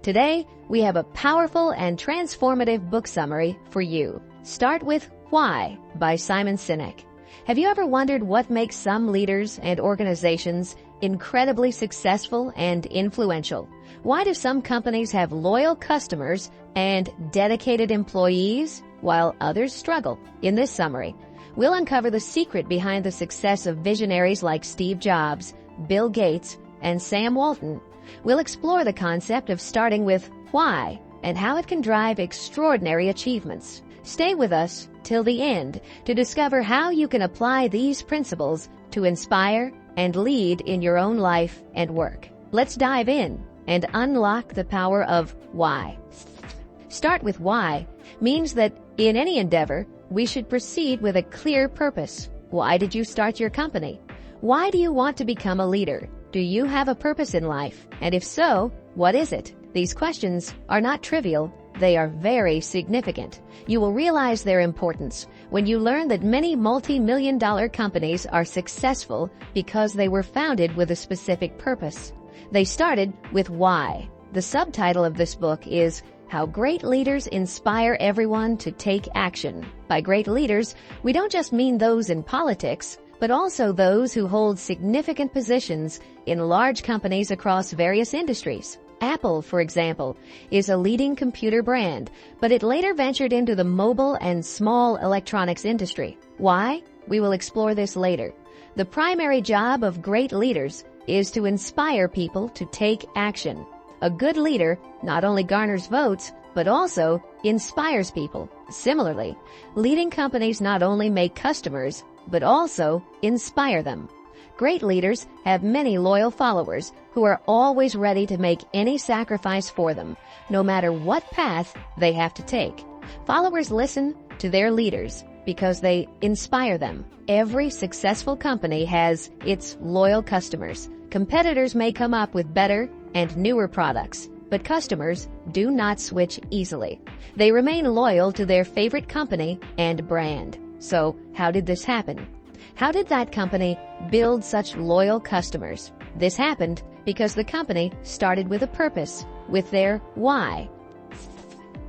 Today, we have a powerful and transformative book summary for you. Start with Why by Simon Sinek. Have you ever wondered what makes some leaders and organizations incredibly successful and influential? Why do some companies have loyal customers and dedicated employees while others struggle? In this summary, we'll uncover the secret behind the success of visionaries like Steve Jobs, Bill Gates, and Sam Walton. We'll explore the concept of starting with why and how it can drive extraordinary achievements. Stay with us till the end to discover how you can apply these principles to inspire and lead in your own life and work. Let's dive in and unlock the power of why. Start with why means that in any endeavor, we should proceed with a clear purpose. Why did you start your company? Why do you want to become a leader? Do you have a purpose in life? And if so, what is it? These questions are not trivial. They are very significant. You will realize their importance when you learn that many multi-million-dollar companies are successful because they were founded with a specific purpose. They started with why. The subtitle of this book is How Great Leaders Inspire Everyone to Take Action. By great leaders, we don't just mean those in politics, but also those who hold significant positions in large companies across various industries. Apple, for example, is a leading computer brand, but it later ventured into the mobile and small electronics industry. Why? We will explore this later. The primary job of great leaders is to inspire people to take action. A good leader not only garners votes, but also inspires people. Similarly, leading companies not only make customers, but also inspire them. Great leaders have many loyal followers who are always ready to make any sacrifice for them, no matter what path they have to take. Followers listen to their leaders because they inspire them. Every successful company has its loyal customers. Competitors may come up with better and newer products, but customers do not switch easily. They remain loyal to their favorite company and brand. So, how did this happen? How did that company build such loyal customers? This happened because the company started with a purpose, with their why.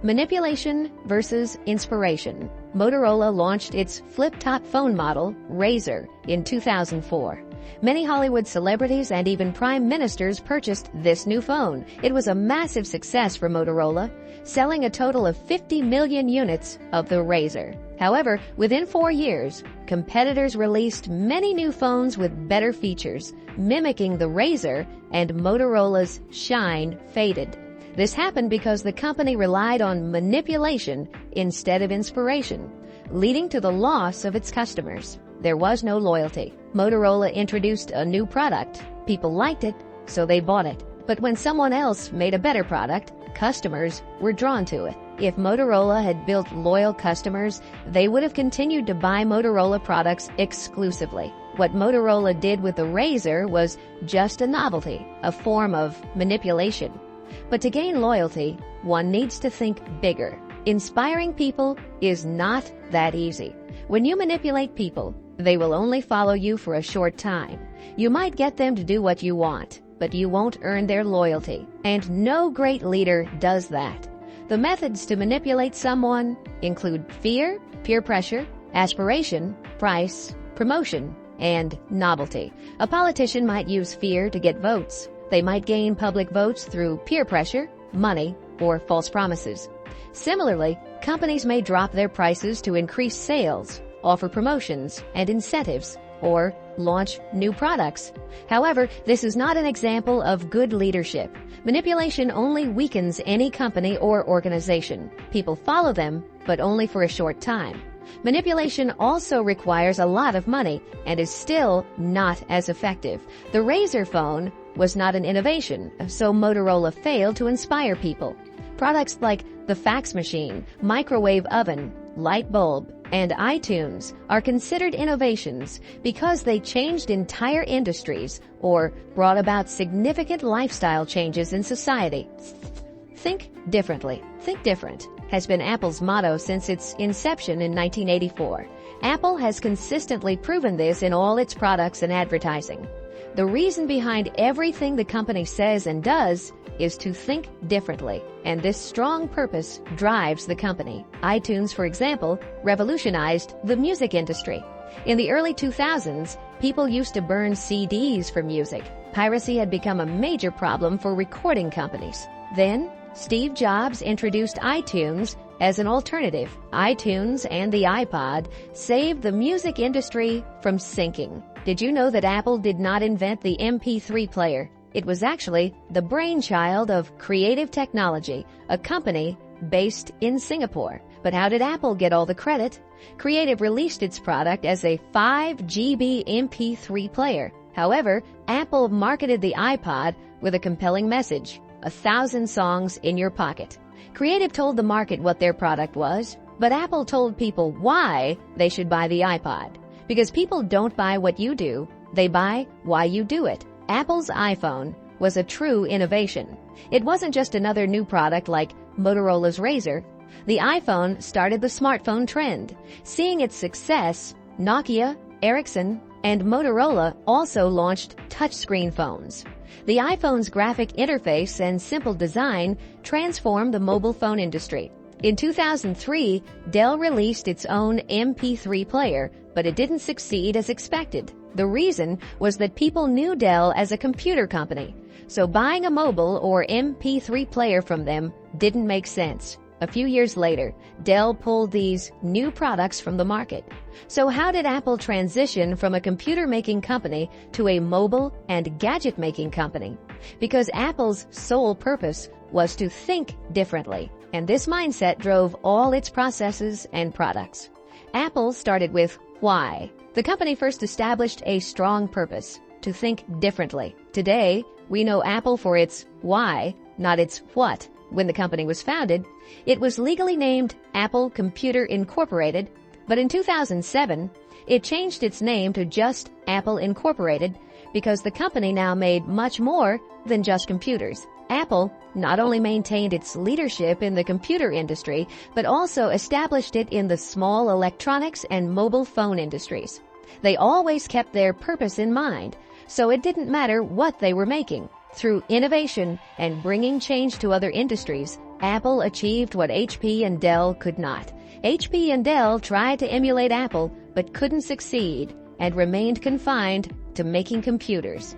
Manipulation versus inspiration. Motorola launched its flip-top phone model, Razr, in 2004. Many Hollywood celebrities and even prime ministers purchased this new phone. It was a massive success for Motorola, selling a total of 50 million units of the Razr. However, within 4 years, competitors released many new phones with better features, mimicking the Razr, and Motorola's shine faded. This happened because the company relied on manipulation instead of inspiration, leading to the loss of its customers. There was no loyalty. Motorola introduced a new product. People liked it, so they bought it. But when someone else made a better product, customers were drawn to it. If Motorola had built loyal customers, they would have continued to buy Motorola products exclusively. What Motorola did with the Razr was just a novelty, a form of manipulation. But to gain loyalty, one needs to think bigger. Inspiring people is not that easy. When you manipulate people, they will only follow you for a short time. You might get them to do what you want, but you won't earn their loyalty. And no great leader does that. The methods to manipulate someone include fear, peer pressure, aspiration, price, promotion, and novelty. A politician might use fear to get votes. They might gain public votes through peer pressure, money, or false promises. Similarly, companies may drop their prices to increase sales, offer promotions and incentives, or launch new products. However, this is not an example of good leadership. Manipulation only weakens any company or organization. People follow them, but only for a short time. Manipulation also requires a lot of money and is still not as effective. The Razr phone was not an innovation, so Motorola failed to inspire people. Products like the fax machine, microwave oven, light bulb, and iTunes are considered innovations because they changed entire industries or brought about significant lifestyle changes in society. Think differently. Think different has been Apple's motto since its inception in 1984. Apple has consistently proven this in all its products and advertising. The reason behind everything the company says and does is to think differently, and this strong purpose drives the company. iTunes, for example, revolutionized the music industry. In the early 2000s, people used to burn CDs for music. Piracy had become a major problem for recording companies. Then, Steve Jobs introduced iTunes as an alternative. iTunes and the iPod saved the music industry from sinking. Did you know that Apple did not invent the MP3 player? It was actually the brainchild of Creative Technology, a company based in Singapore. But how did Apple get all the credit? Creative released its product as a 5 GB MP3 player. However, Apple marketed the iPod with a compelling message: 1,000 songs in your pocket. Creative told the market what their product was, but Apple told people why they should buy the iPod. Because people don't buy what you do, they buy why you do it. Apple's iPhone was a true innovation. It wasn't just another new product like Motorola's Razr. The iPhone started the smartphone trend. Seeing its success, Nokia, Ericsson, and Motorola also launched touchscreen phones. The iPhone's graphic interface and simple design transformed the mobile phone industry. In 2003, Dell released its own MP3 player, but it didn't succeed as expected. The reason was that people knew Dell as a computer company, so buying a mobile or MP3 player from them didn't make sense. A few years later, Dell pulled these new products from the market. So how did Apple transition from a computer-making company to a mobile and gadget-making company? Because Apple's sole purpose was to think differently, and this mindset drove all its processes and products. Apple started with why. The company first established a strong purpose: to think differently. Today, we know Apple for its why, not its what. When the company was founded, it was legally named Apple Computer Incorporated, but in 2007, it changed its name to just Apple Incorporated because the company now made much more than just computers. Apple not only maintained its leadership in the computer industry, but also established it in the small electronics and mobile phone industries. They always kept their purpose in mind, so it didn't matter what they were making. Through innovation and bringing change to other industries, Apple achieved what HP and Dell could not. HP and Dell tried to emulate Apple, but couldn't succeed and remained confined to making computers.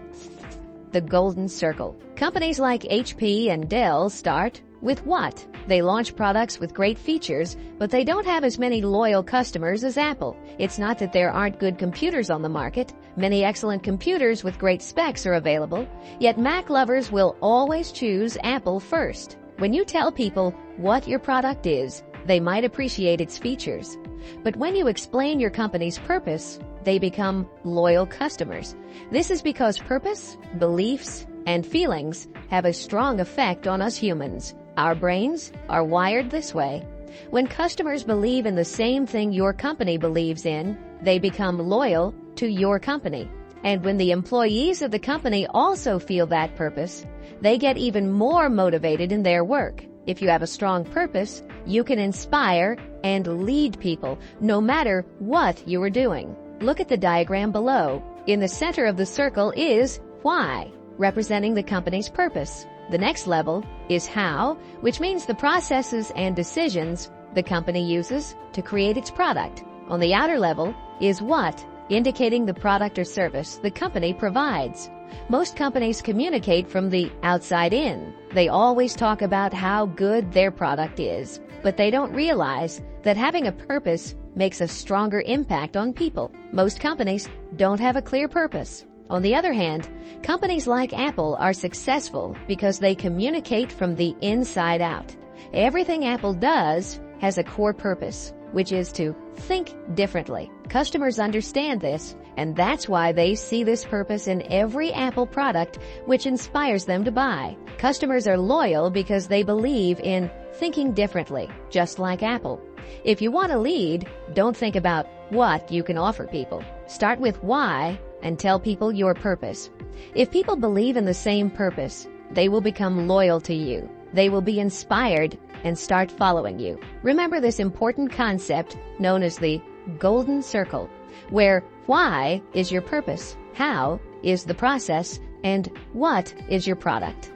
The golden circle. Companies like HP and Dell start with what? They launch products with great features, but they don't have as many loyal customers as Apple. It's not that there aren't good computers on the market. Many excellent computers with great specs are available, yet Mac lovers will always choose Apple first. When you tell people what your product is, they might appreciate its features. But when you explain your company's purpose, they become loyal customers. This is because purpose, beliefs, and feelings have a strong effect on us humans. Our brains are wired this way. When customers believe in the same thing your company believes in, they become loyal to your company. And when the employees of the company also feel that purpose, they get even more motivated in their work. If you have a strong purpose, you can inspire and lead people, no matter what you are doing. Look at the diagram below. In the center of the circle is why, representing the company's purpose. The next level is how, which means the processes and decisions the company uses to create its product. On the outer level is what, indicating the product or service the company provides. Most companies communicate from the outside in. They always talk about how good their product is, but they don't realize that having a purpose makes a stronger impact on people. Most companies don't have a clear purpose. On the other hand, companies like Apple are successful because they communicate from the inside out. Everything Apple does has a core purpose, which is to think differently. Customers understand this, and that's why they see this purpose in every Apple product, which inspires them to buy. Customers are loyal because they believe in thinking differently, just like Apple. If you want to lead, don't think about what you can offer people. Start with why and tell people your purpose. If people believe in the same purpose, they will become loyal to you. They will be inspired and start following you. Remember this important concept known as the golden circle, where why is your purpose, how is the process, and what is your product.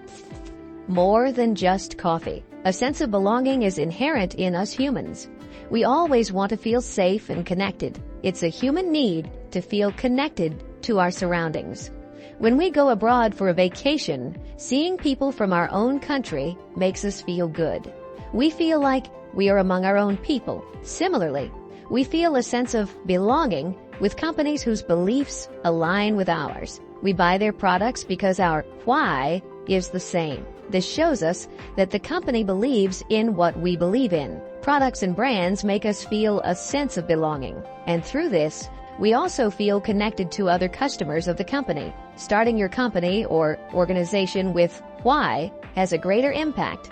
More than just coffee. A sense of belonging is inherent in us humans. We always want to feel safe and connected. It's a human need to feel connected to our surroundings. When we go abroad for a vacation, seeing people from our own country makes us feel good. We feel like we are among our own people. Similarly, we feel a sense of belonging with companies whose beliefs align with ours. We buy their products because our why is the same. This shows us that the company believes in what we believe in. Products and brands make us feel a sense of belonging, and through this, we also feel connected to other customers of the company. Starting your company or organization with why has a greater impact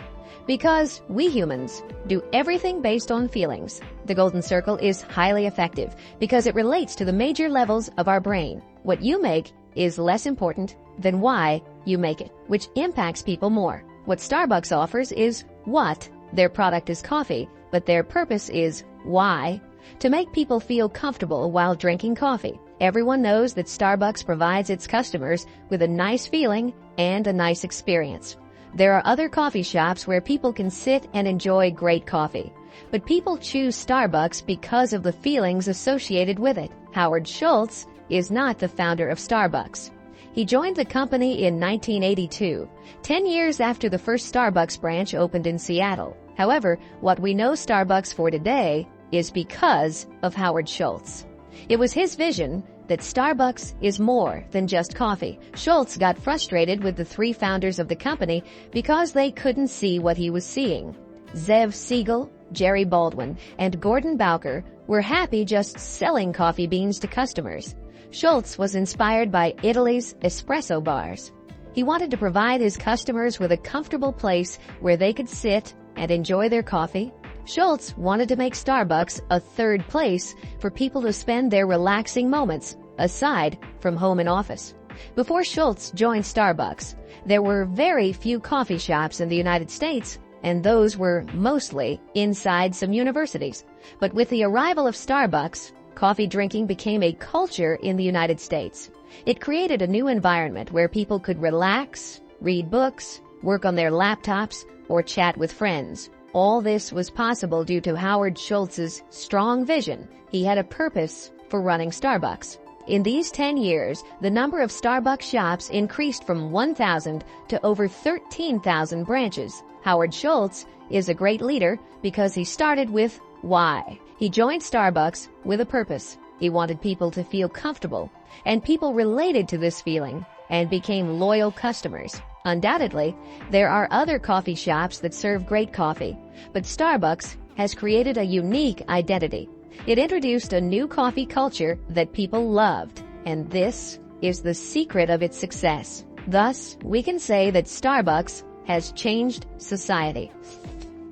because we humans do everything based on feelings. The Golden Circle is highly effective because it relates to the major levels of our brain. What you make is less important than why you make it, which impacts people more. What Starbucks offers is what. Their product is coffee, but their purpose is why. To make people feel comfortable while drinking coffee. Everyone knows that Starbucks provides its customers with a nice feeling and a nice experience. There are other coffee shops where people can sit and enjoy great coffee, but people choose Starbucks because of the feelings associated with it. Howard Schultz is not the founder of Starbucks. He joined the company in 1982, 10 years after the first Starbucks branch opened in Seattle. However, what we know Starbucks for today is because of Howard Schultz. It was his vision that Starbucks is more than just coffee. Schultz got frustrated with the three founders of the company because they couldn't see what he was seeing. Zev Siegel, Jerry Baldwin, and Gordon Bowker were happy just selling coffee beans to customers. Schultz was inspired by Italy's espresso bars. He wanted to provide his customers with a comfortable place where they could sit and enjoy their coffee. Schultz wanted to make Starbucks a third place for people to spend their relaxing moments, aside from home and office. Before Schultz joined Starbucks, there were very few coffee shops in the United States, and those were mostly inside some universities. But with the arrival of Starbucks, coffee drinking became a culture in the United States. It created a new environment where people could relax, read books, work on their laptops, or chat with friends. All this was possible due to Howard Schultz's strong vision. He had a purpose for running Starbucks. In these 10 years, the number of Starbucks shops increased from 1,000 to over 13,000 branches. Howard Schultz is a great leader because he started with why. He joined Starbucks with a purpose. He wanted people to feel comfortable, and people related to this feeling and became loyal customers. Undoubtedly, there are other coffee shops that serve great coffee, but Starbucks has created a unique identity. It introduced a new coffee culture that people loved, and this is the secret of its success. Thus, we can say that Starbucks has changed society.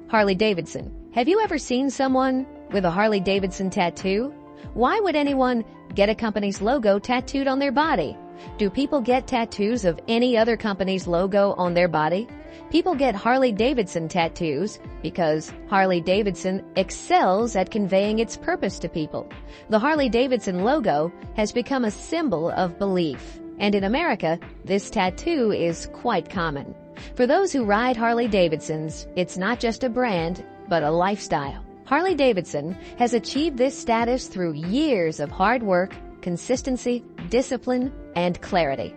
Harley Davidson. Have you ever seen someone with a Harley Davidson tattoo? Why would anyone get a company's logo tattooed on their body? Do people get tattoos of any other company's logo on their body? People get Harley Davidson tattoos because Harley Davidson excels at conveying its purpose to people. The Harley Davidson logo has become a symbol of belief, and in America, this tattoo is quite common. For those who ride Harley Davidsons, it's not just a brand, but a lifestyle. Harley Davidson has achieved this status through years of hard work, consistency, discipline, and clarity.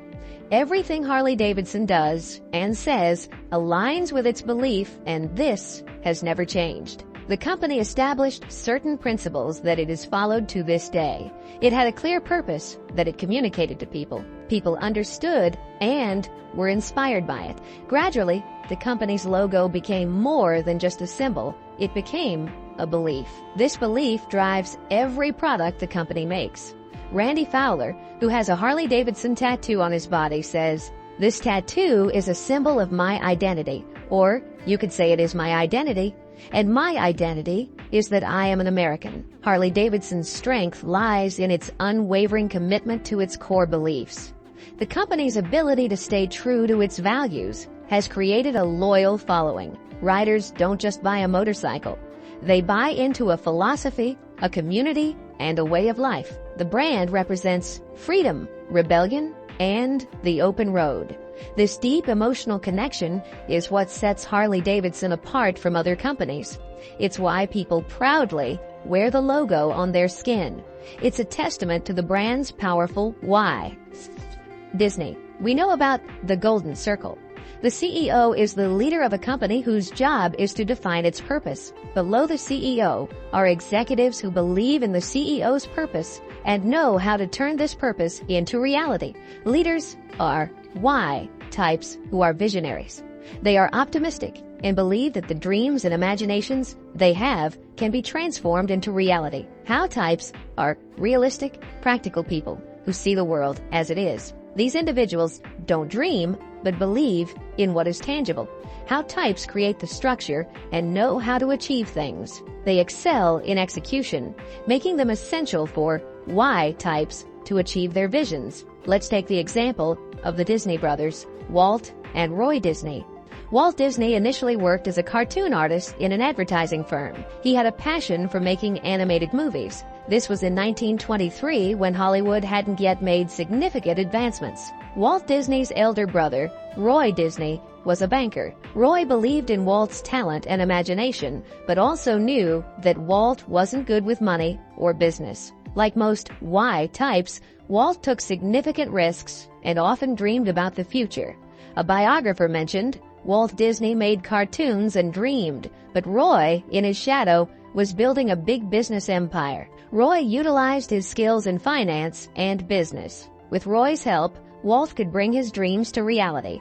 Everything Harley Davidson does and says aligns with its belief, and this has never changed. The company established certain principles that it has followed to this day. It had a clear purpose that it communicated to people. People understood and were inspired by it. Gradually, the company's logo became more than just a symbol. It became a belief. This belief drives every product the company makes. Randy Fowler, who has a Harley Davidson tattoo on his body, says, "This tattoo is a symbol of my identity," or you could say it is my identity, and my identity is that I am an American. Harley Davidson's strength lies in its unwavering commitment to its core beliefs. The company's ability to stay true to its values has created a loyal following. Riders don't just buy a motorcycle. They buy into a philosophy, a community, and a way of life. The brand represents freedom, rebellion, and the open road. This deep emotional connection is what sets Harley-Davidson apart from other companies. It's why people proudly wear the logo on their skin. It's a testament to the brand's powerful why. Disney. We know about the Golden Circle. The CEO is the leader of a company whose job is to define its purpose. Below the CEO are executives who believe in the CEO's purpose and know how to turn this purpose into reality. Leaders are why types who are visionaries. They are optimistic and believe that the dreams and imaginations they have can be transformed into reality. How types are realistic, practical people who see the world as it is. These individuals don't dream, but believe in what is tangible. How types create the structure and know how to achieve things. They excel in execution, making them essential for why types to achieve their visions. Let's take the example of the Disney brothers, Walt and Roy Disney. Walt Disney initially worked as a cartoon artist in an advertising firm. He had a passion for making animated movies. This was in 1923 when Hollywood hadn't yet made significant advancements. Walt Disney's elder brother, Roy Disney, was a banker. Roy believed in Walt's talent and imagination, but also knew that Walt wasn't good with money or business. Like most Y types, Walt took significant risks and often dreamed about the future. A biographer mentioned, Walt Disney made cartoons and dreamed, but Roy, in his shadow, was building a big business empire. Roy utilized his skills in finance and business. With Roy's help, Walt could bring his dreams to reality.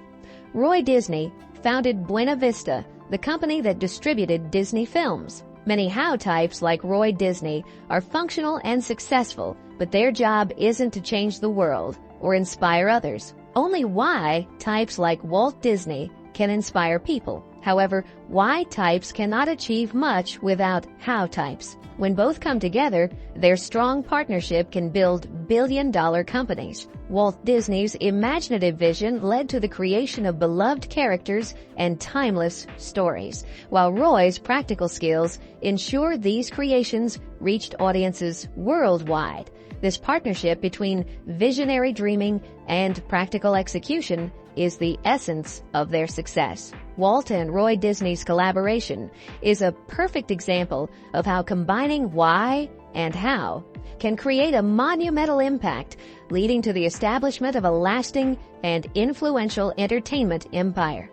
Roy Disney founded Buena Vista, the company that distributed Disney films. Many how types like Roy Disney are functional and successful, but their job isn't to change the world or inspire others. Only why types like Walt Disney can inspire people. However, why types cannot achieve much without how types. When both come together, their strong partnership can build billion-dollar companies. Walt Disney's imaginative vision led to the creation of beloved characters and timeless stories, while Roy's practical skills ensured these creations reached audiences worldwide. This partnership between visionary dreaming and practical execution is the essence of their success. Walt and Roy Disney's collaboration is a perfect example of how combining why and how can create a monumental impact, leading to the establishment of a lasting and influential entertainment empire.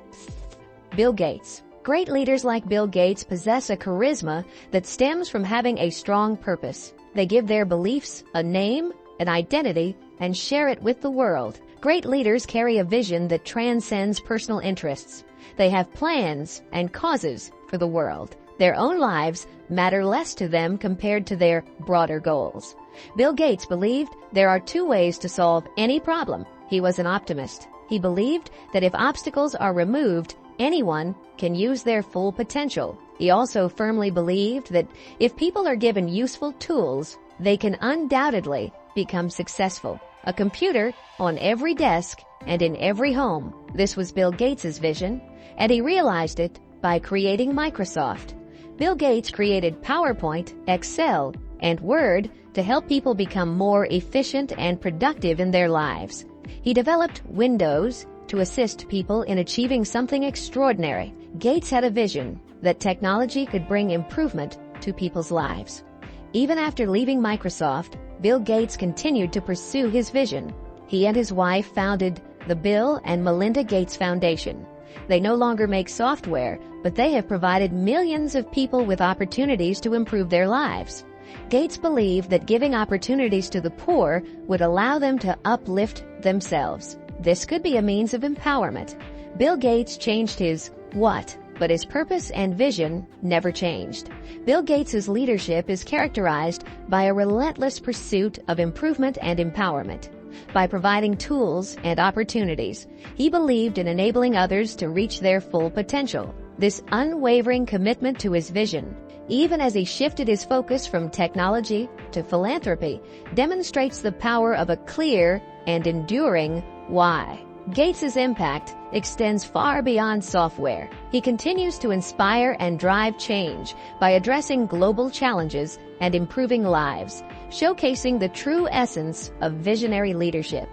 Bill Gates. Great leaders like Bill Gates possess a charisma that stems from having a strong purpose. They give their beliefs a name, an identity, and share it with the world. Great leaders carry a vision that transcends personal interests. They have plans and causes for the world. Their own lives matter less to them compared to their broader goals. Bill Gates believed there are two ways to solve any problem. He was an optimist. He believed that if obstacles are removed, anyone can use their full potential. He also firmly believed that if people are given useful tools, they can undoubtedly become successful. A computer on every desk and in every home. This was Bill Gates' vision, and he realized it by creating Microsoft. Bill Gates created PowerPoint, Excel, and Word to help people become more efficient and productive in their lives. He developed Windows to assist people in achieving something extraordinary. Gates had a vision that technology could bring improvement to people's lives. Even after leaving Microsoft, Bill Gates continued to pursue his vision. He and his wife founded the Bill and Melinda Gates Foundation. They no longer make software, but they have provided millions of people with opportunities to improve their lives. Gates believed that giving opportunities to the poor would allow them to uplift themselves. This could be a means of empowerment. Bill Gates changed his what, but his purpose and vision never changed. Bill Gates' leadership is characterized by a relentless pursuit of improvement and empowerment. By providing tools and opportunities, he believed in enabling others to reach their full potential. This unwavering commitment to his vision, even as he shifted his focus from technology to philanthropy, demonstrates the power of a clear and enduring why. Gates' impact extends far beyond software. He continues to inspire and drive change by addressing global challenges and improving lives, showcasing the true essence of visionary leadership.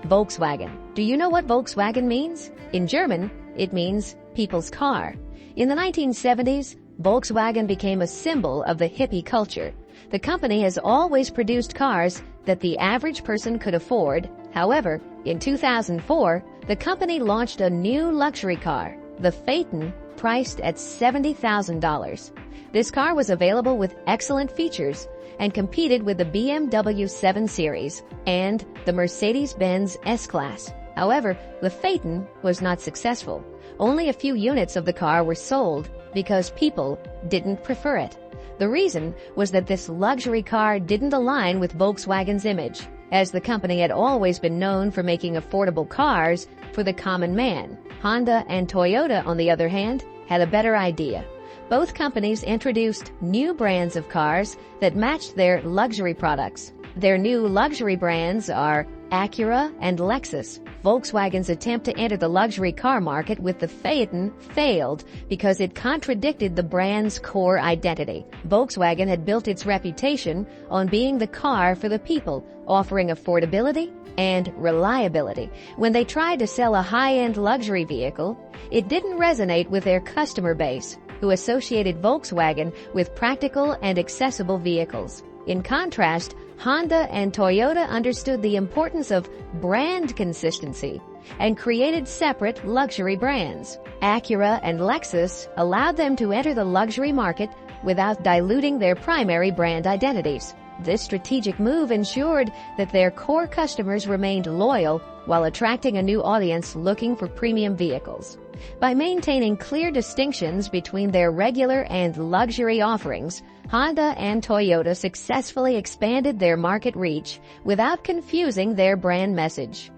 Volkswagen. Do you know what Volkswagen means? In German, it means people's car. In the 1970s, Volkswagen became a symbol of the hippie culture. The company has always produced cars that the average person could afford. However, in 2004, the company launched a new luxury car, the Phaeton, priced at $70,000. This car was available with excellent features and competed with the BMW 7 Series and the Mercedes-Benz S-Class. However, the Phaeton was not successful. Only a few units of the car were sold because people didn't prefer it. The reason was that this luxury car didn't align with Volkswagen's image, as the company had always been known for making affordable cars for the common man. Honda and Toyota, on the other hand, had a better idea. Both companies introduced new brands of cars that matched their luxury products. Their new luxury brands are Acura and Lexus. Volkswagen's attempt to enter the luxury car market with the Phaeton failed because it contradicted the brand's core identity. Volkswagen had built its reputation on being the car for the people, offering affordability and reliability. When they tried to sell a high-end luxury vehicle, it didn't resonate with their customer base, who associated Volkswagen with practical and accessible vehicles. In contrast, Honda and Toyota understood the importance of brand consistency and created separate luxury brands. Acura and Lexus allowed them to enter the luxury market without diluting their primary brand identities. This strategic move ensured that their core customers remained loyal while attracting a new audience looking for premium vehicles. By maintaining clear distinctions between their regular and luxury offerings, Honda and Toyota successfully expanded their market reach without confusing their brand message.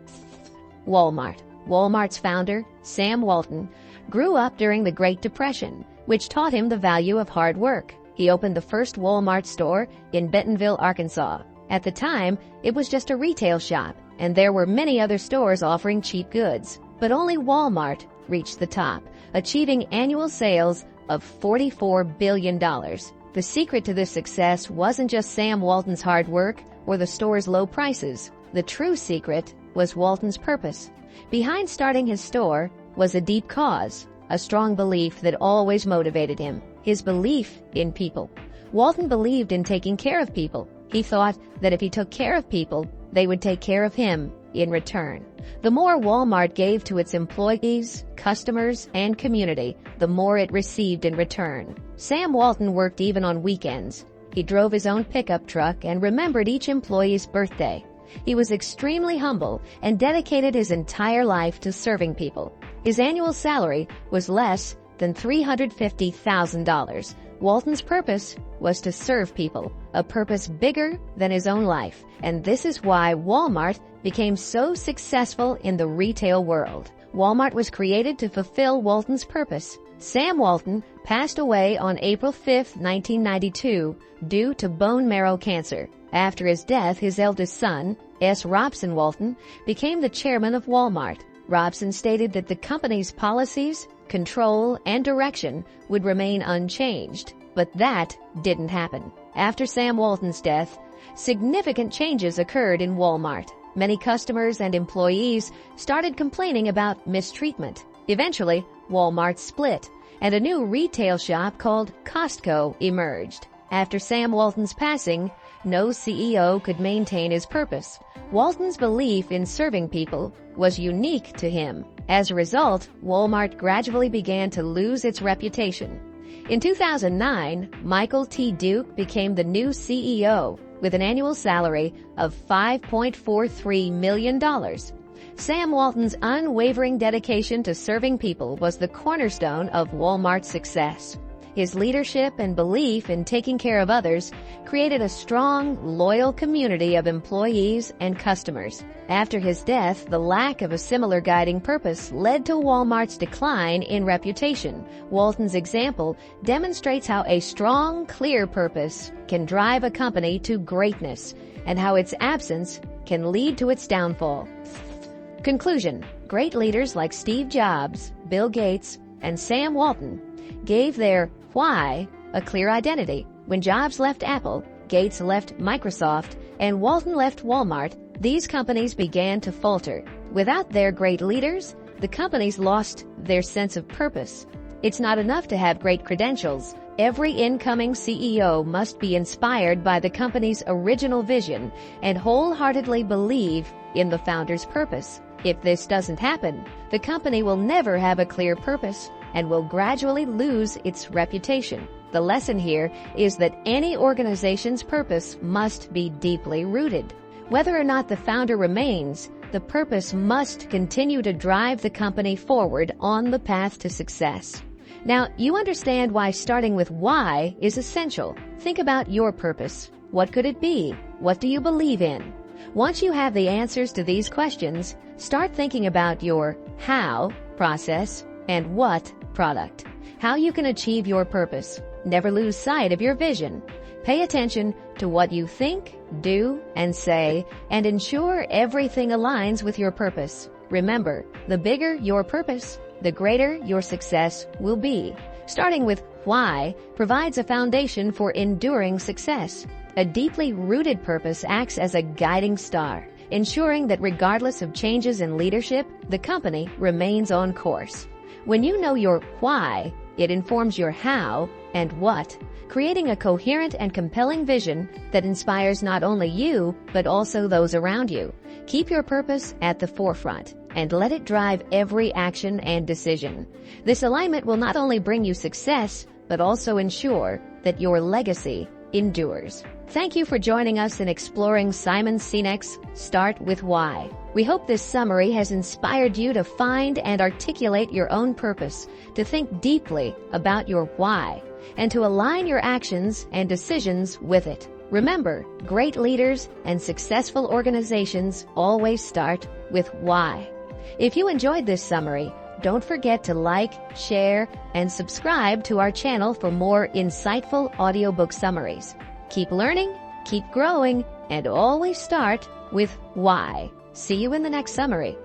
Walmart. Walmart's founder, Sam Walton, grew up during the Great Depression, which taught him the value of hard work. He opened the first Walmart store in Bentonville, Arkansas. At the time, it was just a retail shop, and there were many other stores offering cheap goods. But only Walmart reached the top, achieving annual sales of $44 billion. The secret to this success wasn't just Sam Walton's hard work or the store's low prices. The true secret was Walton's purpose. Behind starting his store was a deep cause, a strong belief that always motivated him, his belief in people. Walton believed in taking care of people. He thought that if he took care of people, they would take care of him in return. The more Walmart gave to its employees, customers, and community, the more it received in return. Sam Walton worked even on weekends. He drove his own pickup truck and remembered each employee's birthday. He was extremely humble and dedicated his entire life to serving people. His annual salary was less than $350,000. Walton's purpose was to serve people, a purpose bigger than his own life. And this is why Walmart became so successful in the retail world. Walmart was created to fulfill Walton's purpose. Sam Walton passed away on April 5, 1992, due to bone marrow cancer. After his death, his eldest son, S. Robson Walton, became the chairman of Walmart. Robson stated that the company's policies, control, and direction would remain unchanged, but that didn't happen. After Sam Walton's death, significant changes occurred in Walmart. Many customers and employees started complaining about mistreatment. Eventually, Walmart split, and a new retail shop called Costco emerged. After Sam Walton's passing, no CEO could maintain his purpose. Walton's belief in serving people was unique to him. As a result, Walmart gradually began to lose its reputation. In 2009, Michael T. Duke became the new CEO with an annual salary of $5.43 million. Sam Walton's unwavering dedication to serving people was the cornerstone of Walmart's success. His leadership and belief in taking care of others created a strong, loyal community of employees and customers. After his death, the lack of a similar guiding purpose led to Walmart's decline in reputation. Walton's example demonstrates how a strong, clear purpose can drive a company to greatness and how its absence can lead to its downfall. Conclusion: great leaders like Steve Jobs, Bill Gates, and Sam Walton gave their why a clear identity. When Jobs left Apple, Gates left Microsoft, and Walton left Walmart, these companies began to falter. Without their great leaders, the companies lost their sense of purpose. It's not enough to have great credentials. Every incoming CEO must be inspired by the company's original vision and wholeheartedly believe in the founder's purpose. If this doesn't happen, the company will never have a clear purpose and will gradually lose its reputation. The lesson here is that any organization's purpose must be deeply rooted. Whether or not the founder remains, the purpose must continue to drive the company forward on the path to success. Now, you understand why starting with why is essential. Think about your purpose. What could it be? What do you believe in? Once you have the answers to these questions, start thinking about your how process and what product. How you can achieve your purpose. Never lose sight of your vision. Pay attention to what you think, do, and say, and ensure everything aligns with your purpose. Remember, the bigger your purpose, the greater your success will be. Starting with why provides a foundation for enduring success. A deeply rooted purpose acts as a guiding star, ensuring that regardless of changes in leadership, the company remains on course. When you know your why, it informs your how and what, creating a coherent and compelling vision that inspires not only you, but also those around you. Keep your purpose at the forefront and let it drive every action and decision. This alignment will not only bring you success, but also ensure that your legacy endures. Thank you for joining us in exploring Simon Sinek's Start with Why. We hope this summary has inspired you to find and articulate your own purpose, to think deeply about your why, and to align your actions and decisions with it. Remember, great leaders and successful organizations always start with why. If you enjoyed this summary, don't forget to like, share, and subscribe to our channel for more insightful audiobook summaries. Keep learning, keep growing, and always start with why. See you in the next summary.